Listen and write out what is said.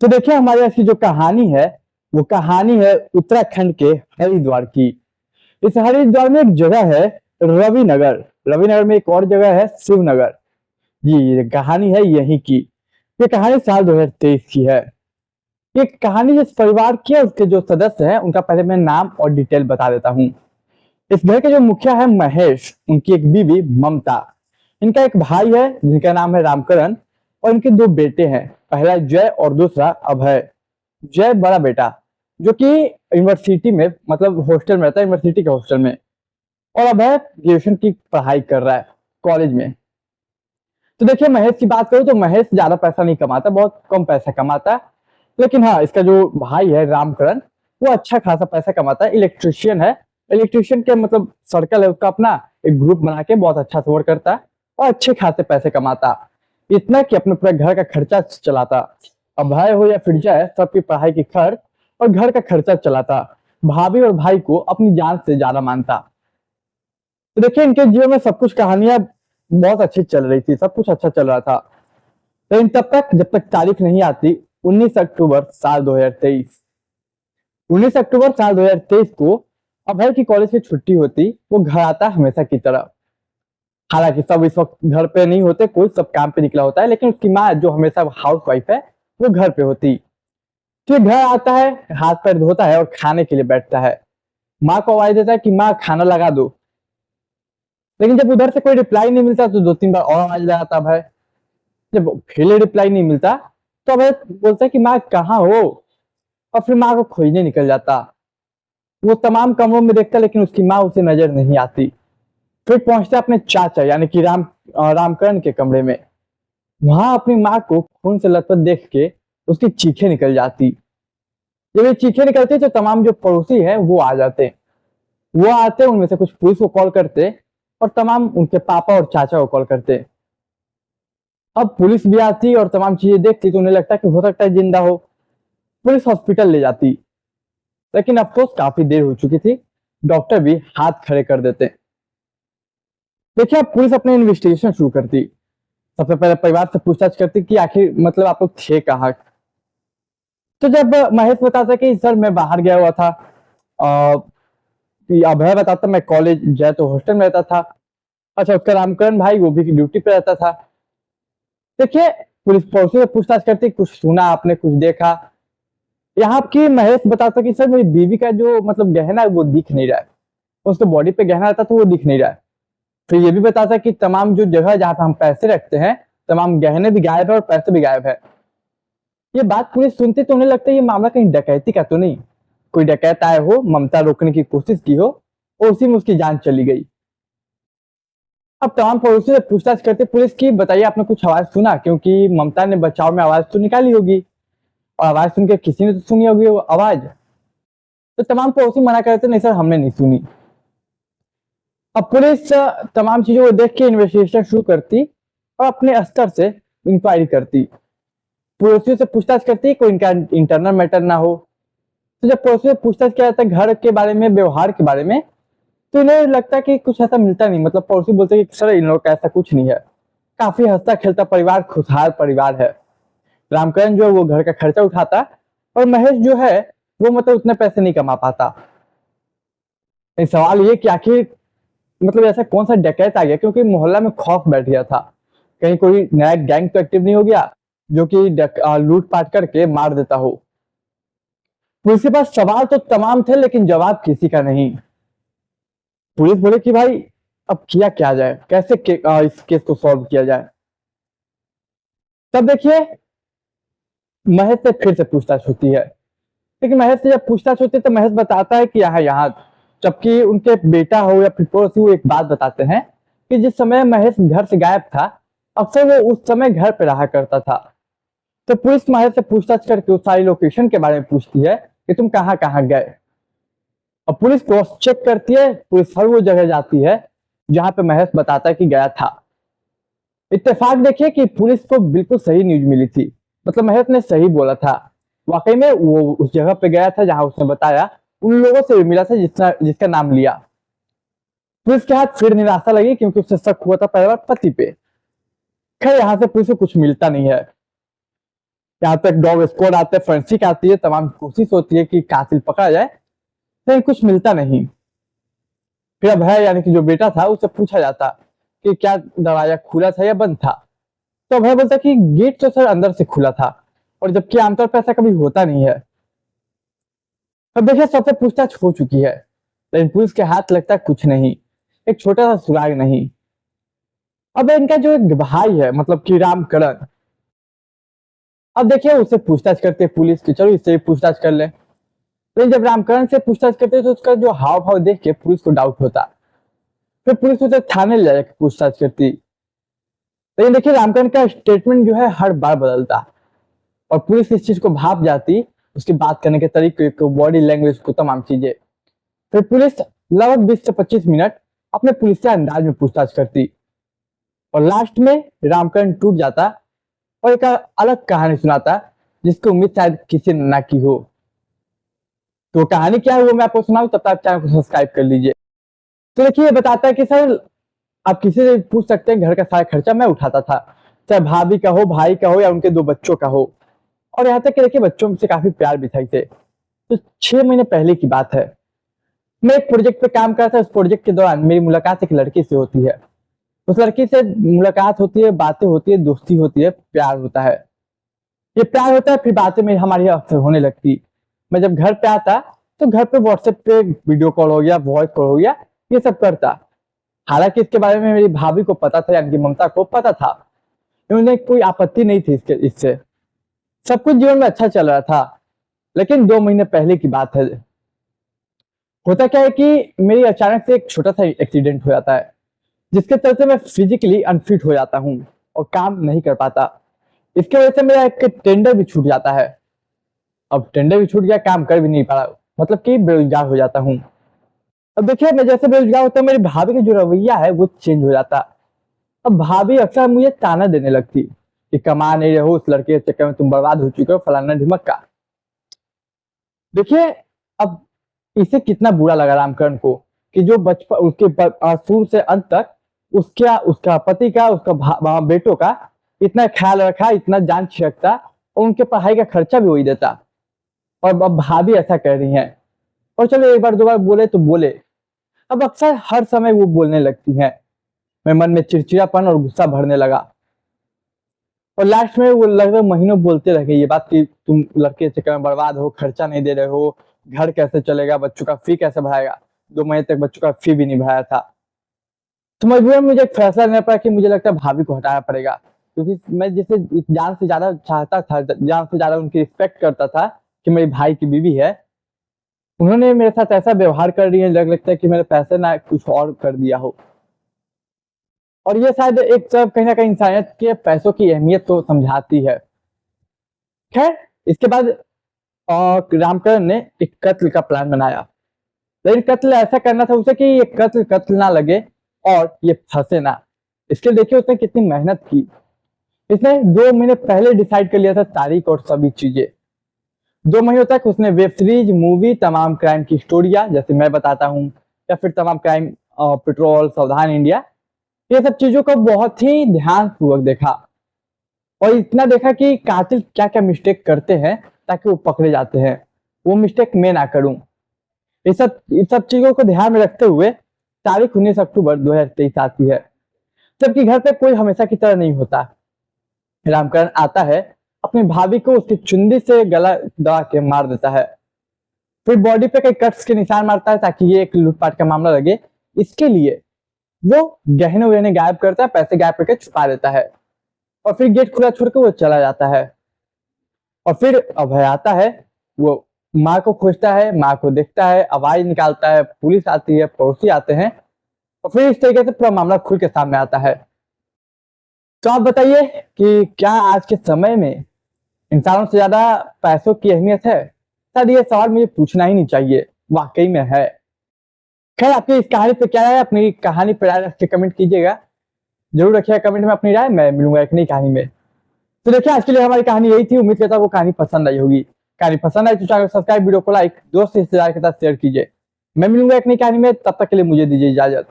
तो देखिए हमारे यहाँ की जो कहानी है वो कहानी है उत्तराखंड के हरिद्वार की। इस हरिद्वार में एक जगह है रविनगर। रविनगर में एक और जगह है शिवनगर। जी ये कहानी है यहीं की। ये कहानी साल 2023 की है। ये कहानी जिस परिवार की है उसके जो सदस्य हैं उनका पहले मैं नाम और डिटेल बता देता हूँ। इस घर के जो मुखिया है महेश, उनकी एक बीवी ममता, इनका एक भाई है जिनका नाम है रामकरण और इनके दो बेटे हैं, पहला जय और दूसरा अभय। जय बड़ा बेटा जो कि यूनिवर्सिटी में मतलब हॉस्टल में रहता है, यूनिवर्सिटी के हॉस्टल में। और अभय ग्रेजुएशन की पढ़ाई कर रहा है कॉलेज में। तो देखिए महेश की बात करूं तो महेश ज्यादा पैसा नहीं कमाता, बहुत कम पैसा कमाता है। लेकिन हाँ इसका जो भाई है रामकरण वो अच्छा खासा पैसा कमाता है, इलेक्ट्रिशियन है। इलेक्ट्रिशियन के मतलब सर्कल है उसका अपना, एक ग्रुप बना के बहुत अच्छा से वर्क करता है और अच्छे खासे पैसे कमाता, इतना कि अपने पूरे घर का खर्चा चलाता। अब भाई हो या फिर जाए सबकी पढ़ाई की खर्च और घर का खर्चा चलाता। भाभी और भाई को अपनी जान से ज्यादा मानता। तो देखिए इनके जीवन में सब कुछ कहानियां बहुत अच्छी चल रही थी, सब कुछ अच्छा चल रहा था। लेकिन तब तक जब तक तारीख नहीं आती 19 अक्टूबर साल 2023। 19 अक्टूबर साल 2023 को अभय की कॉलेज की छुट्टी होती, वो घर आता हमेशा की तरह। हालांकि सब इस वक्त घर पे नहीं होते, कोई सब काम पे निकला होता है, लेकिन उसकी माँ जो हमेशा हाउस वाइफ है वो घर पे होती। तो ये घर आता है, हाथ पैर धोता है और खाने के लिए बैठता है। माँ को आवाज देता है कि माँ खाना लगा दो। लेकिन जब उधर से कोई रिप्लाई नहीं मिलता तो दो तीन बार और आवाज लगाता भाई। जब फिर रिप्लाई नहीं मिलता तो अभय बोलता है कि माँ कहाँ हो, और फिर माँ को खोजने निकल जाता। वो तमाम कमरों में देखता लेकिन उसकी माँ उसे नजर नहीं आती। फिर पहुंचता अपने चाचा यानी कि रामकरण के कमरे में। वहां अपनी माँ को खून से लथपथ देख के उसकी चीखें निकल जाती। जब ये चीखें निकलती तो तमाम जो पड़ोसी हैं वो आ जाते। वो आते, उनमें से कुछ पुलिस को कॉल करते और तमाम उनके पापा और चाचा को कॉल करते। अब पुलिस भी आती और तमाम चीजें देखती तो उन्हें लगता कि हो सकता है जिंदा हो। पुलिस हॉस्पिटल ले जाती, लेकिन अफसोस काफी देर हो चुकी थी। डॉक्टर भी हाथ खड़े कर देते। देखिए अब पुलिस अपने इन्वेस्टिगेशन शुरू करती। सबसे पहले परिवार से पूछताछ करती कि आखिर मतलब आप लोग थे कहाँ। तो जब महेश बताता कि सर मैं बाहर गया हुआ था, कि अभय बताता मैं कॉलेज जाए तो हॉस्टल में रहता था। अच्छा उसका रामकरण भाई वो भी ड्यूटी पे रहता था। देखिए पुलिस पड़ोसी से पूछताछ करती, कुछ सुना आपने, कुछ देखा। यहाँ की महेश बताता कि सर मेरी बीवी का जो मतलब गहना है वो दिख नहीं रहा है। उसके बॉडी पे गहना रहता तो वो दिख नहीं रहा है। फिर ये भी बताता कि तमाम जो जगह जहाँ पे हम पैसे रखते हैं तमाम गहने भी गायब है और पैसे भी गायब है। ये बात पुलिस सुनती तो उन्हें लगता है ये मामला कहीं डकैती का तो नहीं, कोई डकैत आए हो, ममता रोकने की कोशिश की हो और उसी में उसकी जान चली गई। अब तमाम पड़ोसी से पूछताछ करते पुलिस की, बताइए आपने कुछ आवाज सुना, क्योंकि ममता ने बचाव में आवाज तो निकाली होगी और आवाज सुन के किसी ने तो सुनी होगी वो आवाज। तो तमाम पड़ोसी मना करते नहीं सर हमने नहीं सुनी। अब पुलिस तमाम चीजों को देख के इन्वेस्टिगेशन शुरू करती और अपने स्तर से इंक्वायरी करती। पड़ोसियों से पूछताछ करती कोई इनका इंटरनल मैटर ना हो। तो जब पड़ोसियों से पूछताछ किया जाता है घर के बारे में, व्यवहार के बारे में, तो इन्हें लगता है कि कुछ ऐसा मिलता नहीं। मतलब पड़ोसी बोलते हैं कि सर इन लोगों का ऐसा कुछ नहीं है, काफी हंसता खेलता परिवार, खुशहाल परिवार है। रामकरण जो है वो घर का खर्चा उठाता और महेश जो है वो मतलब उतने पैसे नहीं कमा पाता। सवाल ये कि आखिर मतलब ऐसा कौन सा डकैत आ गया, क्योंकि मोहल्ला में खौफ बैठ गया था कहीं कोई नया गैंग तो एक्टिव नहीं हो गया जो कि लूटपाट करके मार देता हो। पुलिस के पास सवाल तो तमाम थे लेकिन जवाब किसी का नहीं। पुलिस बोले कि भाई अब किया क्या जाए, कैसे इस केस को सॉल्व किया जाए। तब देखिए महेश से फिर से पूछताछ होती है। लेकिन महेश से जब पूछताछ होती है तो महेश बताता है कि यहाँ यहाँ, जबकि उनके बेटा हो या फिर पड़ोसी वो एक बात बताते हैं कि जिस समय महेश घर से गायब था अक्सर वो उस समय घर पे रहा करता था। तो पुलिस महेश से पूछताछ करके उस सारी लोकेशन के बारे में पूछती है कि तुम कहाँ कहाँ गए। और पुलिस क्रॉस चेक करती है, पुलिस हर वो जगह जाती है जहां पे महेश बताता है कि गया था। इत्तेफाक देखिए कि पुलिस को बिल्कुल सही न्यूज मिली थी, मतलब महेश ने सही बोला था। वाकई में वो उस जगह पे गया था जहां उसने बताया, उन लोगों से भी मिला था जिसका नाम लिया। पुलिस के हाथ फिर निराशा लगी क्योंकि उससे शक हुआ था पहले बार पति पे। खैर यहाँ से पुलिस को कुछ मिलता नहीं है। यहाँ तक डॉग स्क्वाड आते हैं, फोरेंसिक आती है, तमाम कोशिश होती है कि कातिल पकड़ा जाए, लेकिन कुछ मिलता नहीं। फिर अभय यानी कि जो बेटा था उससे पूछा जाता कि क्या दरवाजा खुला था या बंद था, तो अभय बोलता कि गेट तो सर अंदर से खुला था, और जबकि आमतौर पर ऐसा कभी होता नहीं है। अब देखिए सबसे पूछताछ हो चुकी है, लेकिन पुलिस के हाथ लगता कुछ नहीं, एक छोटा सा सुराग नहीं। अब इनका जो एक भाई है मतलब कि रामकरण, अब देखिए उससे पूछताछ करते पुलिस की, चलो इससे भी पूछताछ कर ले। लेकिन जब रामकरण से पूछताछ करते तो उसका जो हाव भाव देख के पुलिस को डाउट होता, फिर पुलिस उसे थाने ले जाकर पूछताछ करती। लेकिन देखिए रामकरण का स्टेटमेंट जो है हर बार बदलता, और पुलिस इस चीज को भाप जाती, उसकी बात करने के तरीके को, बॉडी लैंग्वेज को, तमाम चीजें। फिर पुलिस लगभग 20 से 25 मिनट अपने पुलिस के अंदाज में पूछताछ करती, और लास्ट में रामकरण टूट जाता और एक अलग कहानी सुनाता जिसकी उम्मीद शायद किसी ने ना की हो। तो कहानी क्या है वो मैं आपको सुनाऊं, तब तक चैनल को सब्सक्राइब कर लीजिए। तो देखिए ये बताता है कि सर आप किसी से पूछ सकते हैं, घर का सारा खर्चा मैं उठाता था, चाहे भाभी का हो, भाई का हो, या उनके 2 बच्चों का हो, और यहाँ तक कि देखिए बच्चों से काफी प्यार भी था इसे। तो 6 महीने पहले की बात है, मैं एक प्रोजेक्ट पे काम कर रहा था। उस प्रोजेक्ट के दौरान मेरी मुलाकात एक लड़की से होती है। उस लड़की से मुलाकात होती है, बातें होती है, दोस्ती होती है, प्यार होता है। ये प्यार होता है, फिर बातें मेरी हमारी अक्सर होने लगती। मैं जब घर पे आता तो घर पे व्हाट्सएप पे वीडियो कॉल हो गया, वॉइस कॉल हो गया, ये सब करता। हालांकि इसके बारे में मेरी भाभी को पता था, यानी कि ममता को पता था, उन्हें कोई आपत्ति नहीं थी इससे। सब कुछ जीवन में अच्छा चल रहा था। लेकिन 2 महीने पहले की बात है। होता क्या है कि मेरी अचानक से एक छोटा सा एक्सीडेंट हो जाता है, जिसके चलते मैं फिजिकली अनफिट हो जाता हूँ और काम नहीं कर पाता। इसकी वजह से मेरा एक टेंडर भी छूट जाता है। अब टेंडर भी छूट गया, काम कर भी नहीं पा रहा, मतलब कि बेरोजगार हो जाता हूँ। अब देखिए मैं जैसे बेरोजगार होता हूँ, मेरी भाभी का जो रवैया है वो चेंज हो जाता। अब भाभी अक्सर मुझे ताना देने लगती कि कमा नहीं रहे हो, उस लड़के के चक्कर में तुम बर्बाद हो चुके हो, फलाना ढिमक्का। देखिए अब इसे कितना बुरा लगा रामकरण को कि जो बचपन उसके शुरू से अंत तक उसका पति का, उसका बेटों का इतना ख्याल रखा, इतना जान छिड़कता, और उनके पढ़ाई का खर्चा भी वही देता, और अब भाभी ऐसा कर रही हैं। और चलो एक बार 2 बार बोले तो बोले, अब अक्सर हर समय वो बोलने लगती हैं। मेरे मन में चिड़चिड़ापन और गुस्सा भरने लगा, और लास्ट में वो लगभग महीनों बोलते रह गए ये बात कि तुम लड़के के चक्कर में बर्बाद हो, खर्चा नहीं दे रहे हो, घर कैसे चलेगा, बच्चों का फी कैसे भराएगा। 2 महीने तक बच्चों का फी भी नहीं भराया था। तो मजबूरन मुझे एक फैसला लेना पड़ा कि मुझे लगता है भाभी को हटाना पड़ेगा, क्योंकि मैं जिसे जान से ज्यादा चाहता था, जान से ज्यादा उनकी रिस्पेक्ट करता था कि मेरे भाई की बीवी है, उन्होंने मेरे साथ ऐसा व्यवहार कर रही है, लगता है कि मेरे पैसे ना कुछ और कर दिया हो। और ये शायद एक तरफ कहीं ना कहीं इंसानियत के पैसों की अहमियत को समझाती है। खैर इसके बाद रामकरण ने एक कत्ल का प्लान बनाया, लेकिन कत्ल ऐसा करना था उसे कि ये कत्ल ना लगे और ये फंसे ना। इसके लिए देखिए उसने कितनी मेहनत की। इसने 2 महीने पहले डिसाइड कर लिया था तारीख और सभी चीजें। 2 महीनों तक उसने वेब सीरीज, मूवी, तमाम क्राइम की स्टोरियां जैसे मैं बताता हूँ, या फिर तमाम क्राइम पेट्रोल, सावधान इंडिया, ये सब चीजों को बहुत ही ध्यान पूर्वक देखा, और इतना देखा कि कातिल क्या क्या मिस्टेक करते हैं ताकि वो पकड़े जाते हैं, वो मिस्टेक मैं ना करूं। इन सब चीजों को ध्यान में रखते हुए तारीख 19 अक्टूबर 2023 आती है, जबकि घर पे कोई हमेशा की तरह नहीं होता। रामकरण आता है, अपनी भाभी को उसकी चुंडी से गला दबा के मार देता है, फिर बॉडी पे कई कट्स के निशान मारता है ताकि ये एक लूटपाट का मामला लगे। इसके लिए वो गहने वहने गायब करता है, पैसे गायब करके छुपा देता है, और फिर गेट खुला छोड़कर वो चला जाता है। और फिर अभय आता है, वो माँ को खोजता है, माँ को देखता है, आवाज निकालता है, पुलिस आती है, पड़ोसी आते हैं, और फिर इस तरीके से पूरा मामला खुल के सामने आता है। तो आप बताइए कि क्या आज के समय में इंसानों से ज्यादा पैसों की अहमियत है? शायद ये सवाल मुझे पूछना ही नहीं चाहिए, वाकई में है। खैर आपकी इस कहानी पे क्या राय है? अपनी कहानी पर राय रख के कमेंट कीजिएगा, जरूर रखिएगा कमेंट में अपनी राय। मैं मिलूंगा एक नई कहानी में। तो देखिए आज के लिए हमारी कहानी यही थी, उम्मीद करता हूं वो कहानी पसंद आई होगी। कहानी पसंद आई तो चैनल को सब्सक्राइब, वीडियो को लाइक, दोस्त रिश्तेदार के साथ शेयर कीजिए। मैं मिलूंगा एक नई कहानी में, तब तक के लिए मुझे दीजिए इजाजत।